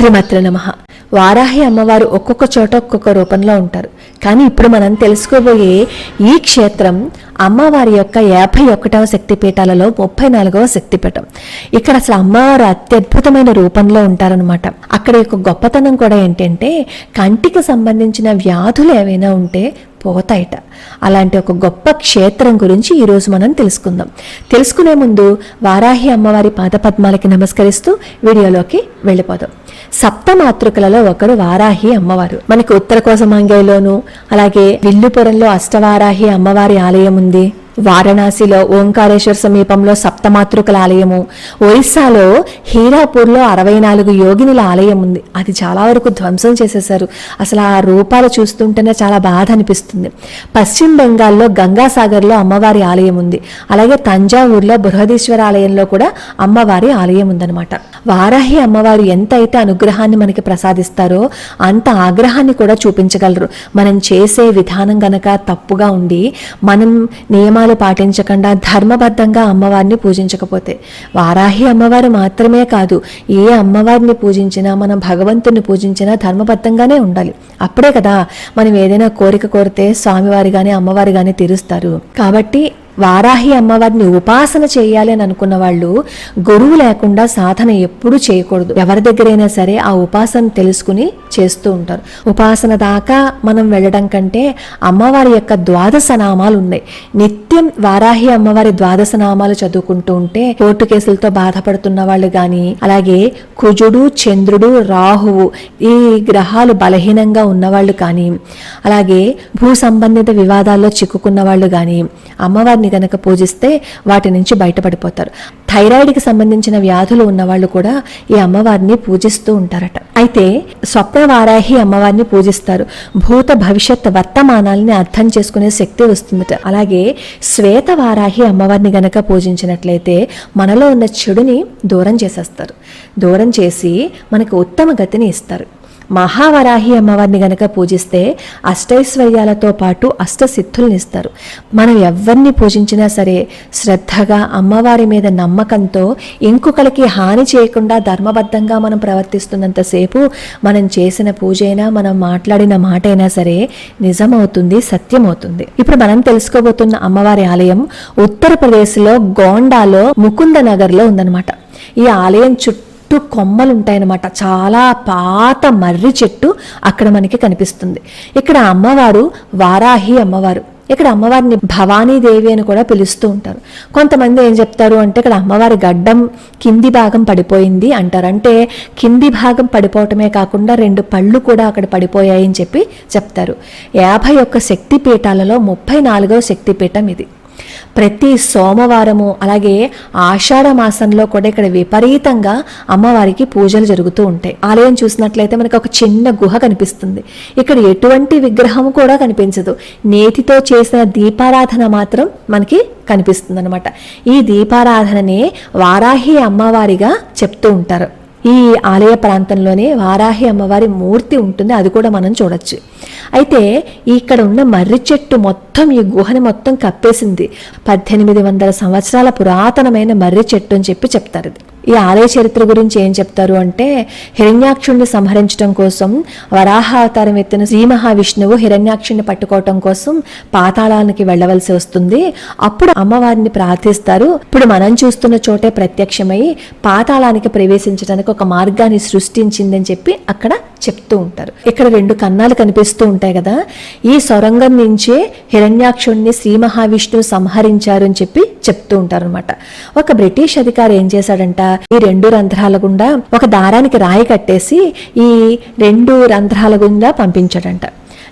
శ్రీమాత్రే నమః. వారాహి అమ్మవారు ఒక్కొక్క చోట ఒక్కొక్క రూపంలో ఉంటారు. కానీ ఇప్పుడు మనం తెలుసుకోబోయే ఈ క్షేత్రం అమ్మవారి యొక్క 51వ శక్తిపీఠాలలో 34వ శక్తిపీఠం. ఇక్కడ అసలు అమ్మవారు అత్యద్భుతమైన రూపంలో ఉంటారనమాట. అక్కడ యొక్క గొప్పతనం కూడా ఏంటంటే కంటికి సంబంధించిన వ్యాధులు ఏవైనా ఉంటే పోతాయిట. అలాంటి ఒక గొప్ప క్షేత్రం గురించి ఈరోజు మనం తెలుసుకునే ముందు వారాహి అమ్మవారి పాదపద్మాలకి నమస్కరిస్తూ వీడియోలోకి వెళ్ళిపోదాం. సప్తమాతృకలలో ఒకరు వారాహి అమ్మవారు. మనకి ఉత్తర కోసమాంగైలోను, అలాగే విల్లుపురంలో అష్టవారాహి అమ్మవారి ఆలయం ఉంది. వారణాసిలో ఓంకారేశ్వర సమీపంలో సప్తమాతృకల ఆలయము, ఒరిస్సాలో హీరాపూర్లో 64 యోగినుల ఆలయం ఉంది. అది చాలా వరకు ధ్వంసం చేసేశారు. అసలు ఆ రూపాలు చూస్తుంటేనే చాలా బాధ అనిపిస్తుంది. పశ్చిమ బెంగాల్లో గంగాసాగర్లో అమ్మవారి ఆలయం ఉంది. అలాగే తంజావూరులో బృహదీశ్వర ఆలయంలో కూడా అమ్మవారి ఆలయం ఉందన్నమాట. వారాహి అమ్మవారు ఎంత అయితే అనుగ్రహాన్ని మనకి ప్రసాదిస్తారో అంత ఆగ్రహాన్ని కూడా చూపించగలరు. మనం చేసే విధానం గనక తప్పుగా ఉండి మనం నియమాలు పాటించకుండా ధర్మబద్ధంగా అమ్మవారిని పూజించకపోతే. వారాహి అమ్మవారు మాత్రమే కాదు, ఏ అమ్మవారిని పూజించినా మనం భగవంతుని పూజించినా ధర్మబద్ధంగానే ఉండాలి. అప్పుడే కదా మనం ఏదైనా కోరిక కోరితే స్వామివారి గాని అమ్మవారి గాని తీరుస్తారు. కాబట్టి వారాహి అమ్మవారిని ఉపాసన చేయాలి అని అనుకున్న వాళ్ళు గురువు లేకుండా సాధన ఎప్పుడూ చేయకూడదు. ఎవరి దగ్గరైనా సరే ఆ ఉపాసన తెలుసుకుని చేస్తూ ఉంటారు. ఉపాసన దాకా మనం వెళ్ళడం కంటే అమ్మవారి యొక్క ద్వాదశ నామాలు ఉన్నాయి. నిత్యం వారాహి అమ్మవారి ద్వాదశ నామాలు చదువుకుంటూ ఉంటే కోర్టు కేసులతో బాధపడుతున్న వాళ్ళు గాని, అలాగే కుజుడు, చంద్రుడు, రాహువు ఈ గ్రహాలు బలహీనంగా ఉన్నవాళ్ళు కానీ, అలాగే భూ సంబంధిత వివాదాల్లో చిక్కుకున్న వాళ్ళు కానీ అమ్మవారిని గనక పూజిస్తే వాటి నుంచి బయటపడిపోతారు. థైరాయిడ్కి సంబంధించిన వ్యాధులు ఉన్నవాళ్ళు కూడా ఈ అమ్మవారిని పూజిస్తూ ఉంటారట. అయితే స్వప్న వారాహి అమ్మవారిని పూజిస్తారు. భూత భవిష్యత్ వర్తమానాలని అర్థం చేసుకునే శక్తి వస్తుందట. అలాగే శ్వేత వారాహి అమ్మవారిని గనక పూజించినట్లయితే మనలో ఉన్న చెడుని దూరం చేసేస్తారు. దూరం చేసి మనకు ఉత్తమ గతిని ఇస్తారు. మహావరాహి అమ్మవారిని గనక పూజిస్తే అష్టైశ్వర్యాలతో పాటు అష్టసిద్ధుల్ని ఇస్తారు. మనం ఎవరిని పూజించినా సరే శ్రద్ధగా అమ్మవారి మీద నమ్మకంతో ఇంకొకరికి హాని చేయకుండా ధర్మబద్ధంగా మనం ప్రవర్తిస్తున్నంతసేపు మనం చేసిన పూజ అయినా మనం మాట్లాడిన మాట అయినా సరే నిజమవుతుంది, సత్యమవుతుంది. ఇప్పుడు మనం తెలుసుకోబోతున్న అమ్మవారి ఆలయం ఉత్తరప్రదేశ్లో గోండాలో ముకుంద నగర్లో ఉందన్నమాట. ఈ ఆలయం చుట్టూ కొమ్మలు ఉంటాయన్నమాట. చాలా పాత మర్రి చెట్టు అక్కడ మనకి కనిపిస్తుంది. ఇక్కడ అమ్మవారు వారాహి అమ్మవారు. ఇక్కడ అమ్మవారిని భవానీదేవి అని కూడా పిలుస్తూ ఉంటారు. కొంతమంది ఏం చెప్తారు అంటే ఇక్కడ అమ్మవారి గడ్డం కింది భాగం పడిపోయింది అంటారు. అంటే కింది భాగం పడిపోవటమే కాకుండా 2 పళ్ళు కూడా అక్కడ పడిపోయాయని చెప్తారు. 51 శక్తిపీఠాలలో 34వ శక్తిపీఠం ఇది. ప్రతి సోమవారము అలాగే ఆషాఢ మాసంలో కూడా ఇక్కడ విపరీతంగా అమ్మవారికి పూజలు జరుగుతూ ఉంటాయి. ఆలయం చూసినట్లయితే మనకు ఒక చిన్న గుహ కనిపిస్తుంది. ఇక్కడ ఎటువంటి విగ్రహం కూడా కనిపించదు. నేతితో చేసిన దీపారాధన మాత్రం మనకి కనిపిస్తుంది అనమాట. ఈ దీపారాధననే వారాహి అమ్మవారిగా చెప్తూ ఉంటారు. ఈ ఆలయ ప్రాంతంలోనే వారాహి అమ్మవారి మూర్తి ఉంటుంది. అది కూడా మనం చూడొచ్చు. అయితే ఇక్కడ ఉన్న మర్రి చెట్టు మొత్తం ఈ గుహని మొత్తం కప్పేసింది. 1800 సంవత్సరాల పురాతనమైన మర్రి చెట్టు అని చెప్తారు. ఈ ఆలయ చరిత్ర గురించి ఏం చెప్తారు అంటే హిరణ్యాక్షుణ్ణి సంహరించడం కోసం వరాహ అవతారం ఎత్తిన శ్రీ మహావిష్ణువు హిరణ్యాక్షుణ్ణి పట్టుకోవటం కోసం పాతాళానికి వెళ్ళవలసి వస్తుంది. అప్పుడు అమ్మవారిని ప్రార్థిస్తారు. ఇప్పుడు మనం చూస్తున్న చోటే ప్రత్యక్షమై పాతాళానికి ప్రవేశించడానికి ఒక మార్గాన్ని సృష్టించిందని చెప్పి అక్కడ చెప్తూ ఉంటారు. ఇక్కడ 2 కన్నాలు కనిపిస్తూ ఉంటాయి కదా. ఈ సొరంగం నుంచే హిరణ్యాక్షుణ్ణి శ్రీ మహావిష్ణువు సంహరించారు అని చెప్తూ ఉంటారు అనమాట. ఒక బ్రిటిష్ అధికారి ఏం చేశాడంట, ఈ 2 రంధ్రాల గుండా ఒక దారానికి రాయి కట్టేసి ఈ 2 రంధ్రాల గుండా పంపించాడంట.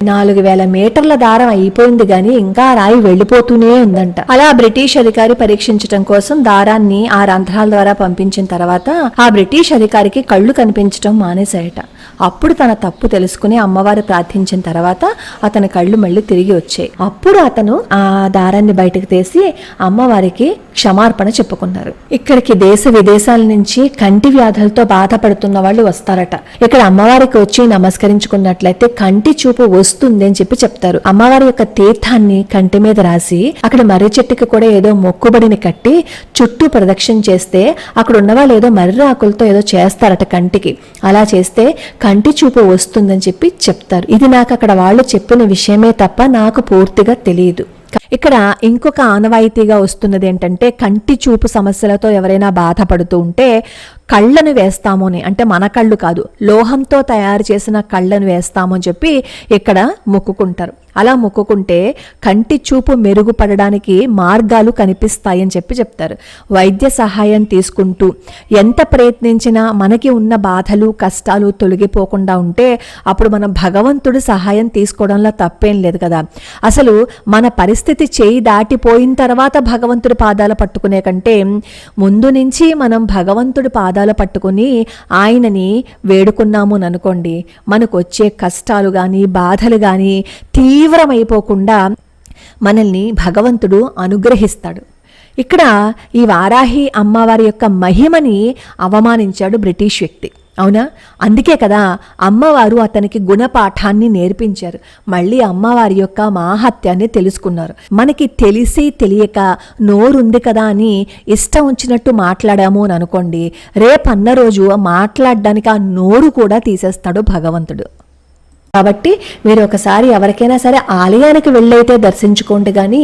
4000 మీటర్ల దారం అయిపోయింది గాని ఇంకా రాయి వెళ్ళిపోతూనే ఉందంట. అలా బ్రిటిష్ అధికారి పరీక్షించడం కోసం దారాన్ని ఆ రంధ్రాల ద్వారా పంపించిన తర్వాత ఆ బ్రిటిష్ అధికారికి కళ్ళు కనిపించడం మానేశాయట. అప్పుడు తన తప్పు తెలుసుకుని అమ్మవారు ప్రార్థించిన తర్వాత అతని కళ్ళు మళ్ళీ తిరిగి వచ్చాయి. అప్పుడు అతను ఆ దారాన్ని బయటకు తీసి అమ్మవారికి క్షమార్పణ చెప్పుకున్నారు. ఇక్కడికి దేశ విదేశాల నుంచి కంటి వ్యాధులతో బాధపడుతున్న వాళ్ళు వస్తారట. ఇక్కడ అమ్మవారికి వచ్చి నమస్కరించుకున్నట్లయితే కంటి చూపు వస్తుంది అని చెప్పి చెప్తారు. అమ్మవారి యొక్క తీర్థాన్ని కంటి మీద రాసి అక్కడ మర్రి చెట్టుకి కూడా ఏదో మొక్కుబడిని కట్టి చుట్టూ ప్రదక్షిణ చేస్తే అక్కడ ఉన్న వాళ్ళు ఏదో మర్రి ఆకులతో ఏదో చేస్తారట కంటికి. అలా చేస్తే కంటి చూపు వస్తుందని చెప్పి చెప్తారు. ఇది నాకు అక్కడ వాళ్ళు చెప్పిన విషయమే తప్ప నాకు పూర్తిగా తెలియదు. ఇక్కడ ఇంకొక ఆనవాయితీగా వస్తున్నది ఏంటంటే, కంటి చూపు సమస్యలతో ఎవరైనా బాధపడుతూ ఉంటే కళ్ళను వేస్తాము అని, అంటే మన కళ్ళు కాదు, లోహంతో తయారు చేసిన కళ్ళను వేస్తాము అని చెప్పి ఇక్కడ మొక్కుకుంటారు. అలా మొక్కుకుంటే కంటి చూపు మెరుగుపడడానికి మార్గాలు కనిపిస్తాయని చెప్పి చెప్తారు. వైద్య సహాయం తీసుకుంటూ ఎంత ప్రయత్నించినా మనకి ఉన్న బాధలు కష్టాలు తొలగిపోకుండా ఉంటే అప్పుడు మనం భగవంతుడి సహాయం తీసుకోవడంలో తప్పేం లేదు కదా. అసలు మన పరిస్థితి చేయి దాటిపోయిన తర్వాత భగవంతుడి పాదాలు పట్టుకునే కంటే ముందు నుంచి మనం భగవంతుడి పాదాలు పట్టుకుని ఆయనని వేడుకున్నాము అని అనుకోండి, మనకు వచ్చే కష్టాలు కానీ బాధలు కానీ తీవ్రమైపోకుండా మనల్ని భగవంతుడు అనుగ్రహిస్తాడు. ఇక్కడ ఈ వారాహి అమ్మవారి యొక్క మహిమని అవమానించాడు బ్రిటిష్ వ్యక్తి, అవునా? అందుకే కదా అమ్మవారు అతనికి గుణపాఠాన్ని నేర్పించారు. మళ్ళీ అమ్మవారి యొక్క మాహాత్యాన్ని తెలుసుకున్నారు. మనకి తెలిసి తెలియక నోరుంది కదా అని ఇష్టం వచ్చినట్టు మాట్లాడాము అని అనుకోండి, రేపన్న రోజు మాట్లాడడానికి ఆ నోరు కూడా తీసేస్తాడు భగవంతుడు. కాబట్టి మీరు ఒకసారి ఎవరికైనా సరే ఆలయానికి వెళ్ళైతే దర్శించుకోండి, కానీ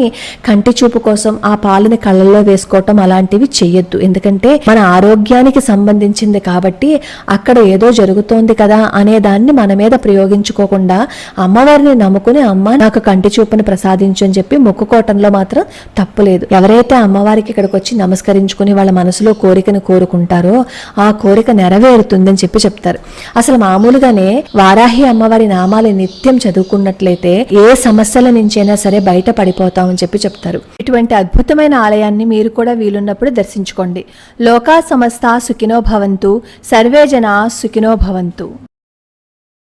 కంటి చూపు కోసం ఆ పాలని కళ్ళల్లో వేసుకోవటం అలాంటివి చెయ్యొద్దు. ఎందుకంటే మన ఆరోగ్యానికి సంబంధించింది కాబట్టి అక్కడ ఏదో జరుగుతోంది కదా అనే దాన్ని మన మీద ప్రయోగించుకోకుండా అమ్మవారిని నమ్ముకుని అమ్మ నాకు కంటి చూపుని ప్రసాదించు అని చెప్పి మొక్కుకోవటంలో మాత్రం తప్పులేదు. ఎవరైతే అమ్మవారికి ఇక్కడికి వచ్చి నమస్కరించుకుని వాళ్ళ మనసులో కోరికను కోరుకుంటారో ఆ కోరిక నెరవేరుతుందని చెప్పి చెప్తారు. అసలు మామూలుగానే వారాహి అమ్మవారి నామాలు నిత్యం చదువుకున్నట్లయితే ఏ సమస్యల నుంచైనా సరే బయట పడిపోతామని చెప్పి చెప్తారు. ఇటువంటి అద్భుతమైన ఆలయాన్ని మీరు కూడా వీలున్నప్పుడు దర్శించుకోండి. లోకా సమస్త సుఖినో భవంతు, సర్వే జనా సుఖినో భవంతు.